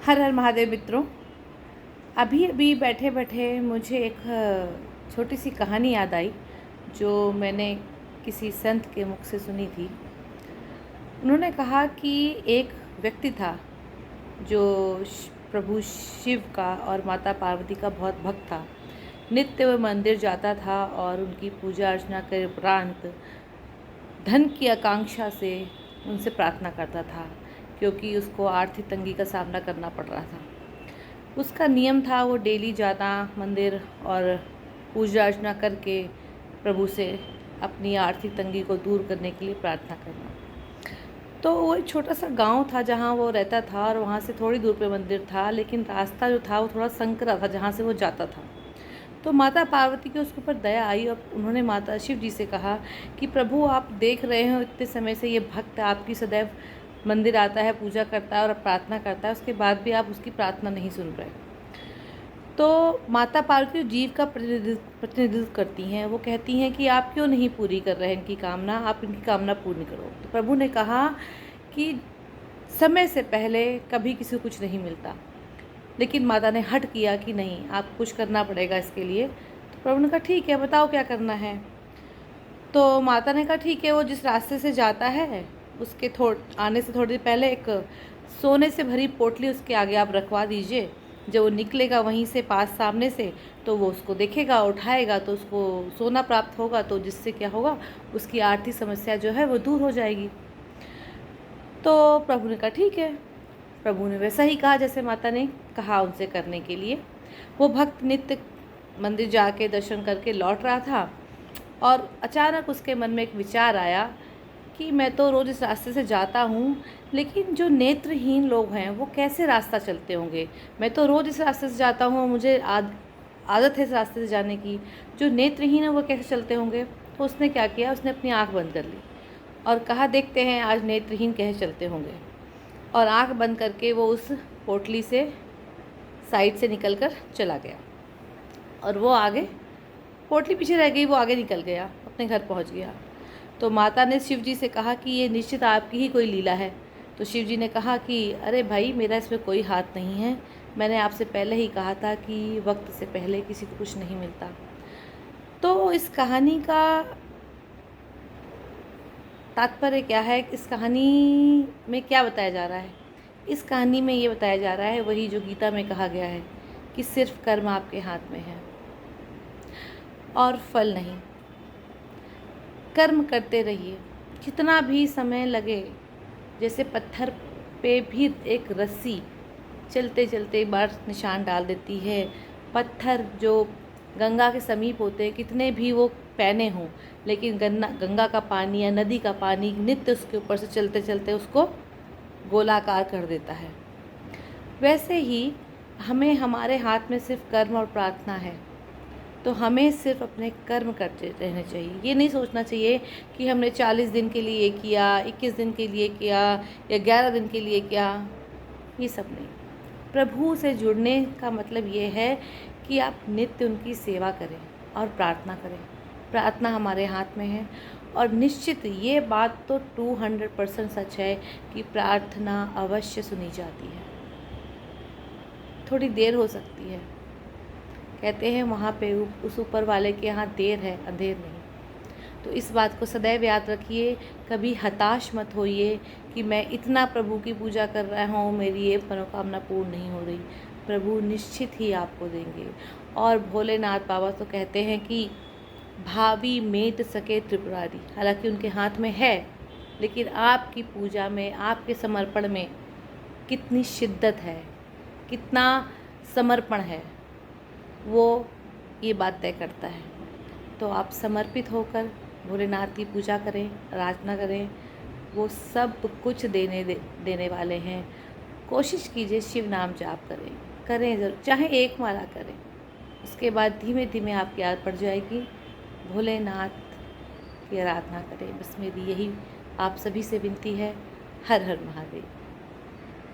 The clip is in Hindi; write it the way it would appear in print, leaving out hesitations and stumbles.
हर हर महादेव मित्रों। अभी अभी बैठे बैठे मुझे एक छोटी सी कहानी याद आई जो मैंने किसी संत के मुख से सुनी थी। उन्होंने कहा कि एक व्यक्ति था जो प्रभु शिव का और माता पार्वती का बहुत भक्त था। नित्य वह मंदिर जाता था और उनकी पूजा अर्चना के उपरांत धन की आकांक्षा से उनसे प्रार्थना करता था, क्योंकि उसको आर्थिक तंगी का सामना करना पड़ रहा था। उसका नियम था वो डेली जाना मंदिर और पूजा अर्चना करके प्रभु से अपनी आर्थिक तंगी को दूर करने के लिए प्रार्थना करना। तो वो एक छोटा सा गांव था जहाँ वो रहता था और वहाँ से थोड़ी दूर पे मंदिर था, लेकिन रास्ता जो था वो थोड़ा संकरा था जहाँ से वो जाता था। तो माता पार्वती की उसके ऊपर दया आई और उन्होंने माता शिव जी से कहा कि प्रभु, आप देख रहे हो इतने समय से ये भक्त आपकी सदैव मंदिर आता है, पूजा करता है और प्रार्थना करता है, उसके बाद भी आप उसकी प्रार्थना नहीं सुन रहे। तो माता पार्वती जीव का प्रतिनिधित्व करती हैं। वो कहती हैं कि आप क्यों नहीं पूरी कर रहे हैं इनकी कामना, आप इनकी कामना पूर्ण करो। तो प्रभु ने कहा कि समय से पहले कभी किसी को कुछ नहीं मिलता, लेकिन माता ने हट किया कि नहीं, आप कुछ करना पड़ेगा इसके लिए। तो प्रभु ने कहा ठीक है, बताओ क्या करना है। तो माता ने कहा ठीक है, वो जिस रास्ते से जाता है उसके आने से थोड़ी देर पहले एक सोने से भरी पोटली उसके आगे आप रखवा दीजिए। जब वो निकलेगा वहीं से पास सामने से, तो वो उसको देखेगा, उठाएगा तो उसको सोना प्राप्त होगा, तो जिससे क्या होगा, उसकी आर्थिक समस्या जो है वो दूर हो जाएगी। तो प्रभु ने कहा ठीक है। प्रभु ने वैसा ही कहा जैसे माता ने कहा उनसे करने के लिए। वो भक्त नित्य मंदिर जाके दर्शन करके लौट रहा था और अचानक उसके मन में एक विचार आया कि मैं तो रोज़ इस रास्ते से जाता हूँ, लेकिन जो नेत्रहीन लोग हैं वो कैसे रास्ता चलते होंगे। मैं तो रोज़ इस रास्ते से जाता हूँ, मुझे आदत है इस रास्ते से जाने की। जो नेत्रहीन है वो कैसे चलते होंगे। तो उसने क्या किया, उसने अपनी आँख बंद कर ली और कहा देखते हैं आज नेत्रहीन कैसे चलते होंगे। और आँख बंद करके वो उस पोटली से साइड से निकल कर चला गया और वो आगे, पोटली पीछे रह गई, वो आगे निकल गया, अपने घर पहुंच गया। तो माता ने शिव जी से कहा कि ये निश्चित आपकी ही कोई लीला है। तो शिव जी ने कहा कि अरे भाई, मेरा इसमें कोई हाथ नहीं है। मैंने आपसे पहले ही कहा था कि वक्त से पहले किसी को कुछ नहीं मिलता। तो इस कहानी का तात्पर्य क्या है, इस कहानी में क्या बताया जा रहा है? इस कहानी में ये बताया जा रहा है वही जो गीता में कहा गया है कि सिर्फ कर्म आपके हाथ में है और फल नहीं। कर्म करते रहिए, जितना भी समय लगे। जैसे पत्थर पे भी एक रस्सी चलते चलते एक बार निशान डाल देती है। पत्थर जो गंगा के समीप होते हैं, कितने भी वो पैने हों, लेकिन गंगा का पानी या नदी का पानी नित्य उसके ऊपर से चलते चलते उसको गोलाकार कर देता है। वैसे ही हमें, हमारे हाथ में सिर्फ कर्म और प्रार्थना है, तो हमें सिर्फ अपने कर्म करते रहने चाहिए। ये नहीं सोचना चाहिए कि हमने 40 दिन के लिए किया, 21 दिन के लिए किया या 11 दिन के लिए किया। ये सब नहीं। प्रभु से जुड़ने का मतलब ये है कि आप नित्य उनकी सेवा करें और प्रार्थना करें। प्रार्थना हमारे हाथ में है और निश्चित ये बात तो 200% सच है कि प्रार्थना अवश्य सुनी जाती है। थोड़ी देर हो सकती है, कहते हैं वहाँ पे उस ऊपर वाले के यहाँ देर है, अंधेर नहीं। तो इस बात को सदैव याद रखिए। कभी हताश मत होइए कि मैं इतना प्रभु की पूजा कर रहा हूँ, मेरी ये मनोकामना पूर्ण नहीं हो रही। प्रभु निश्चित ही आपको देंगे। और भोलेनाथ बाबा तो कहते हैं कि भावी मेट सके त्रिपुरारी। हालांकि उनके हाथ में है, लेकिन आपकी पूजा में, आपके समर्पण में कितनी शिद्दत है, कितना समर्पण है, वो ये बात तय करता है। तो आप समर्पित होकर भोलेनाथ की पूजा करें, आराधना करें। वो सब कुछ देने वाले हैं। कोशिश कीजिए शिव नाम जाप करें ज़रूर, चाहे एक माला करें। उसके बाद धीमे धीमे आपकी याद पड़ जाएगी। भोलेनाथ की आराधना करें। बस मेरी यही आप सभी से विनती है। हर हर महादेव।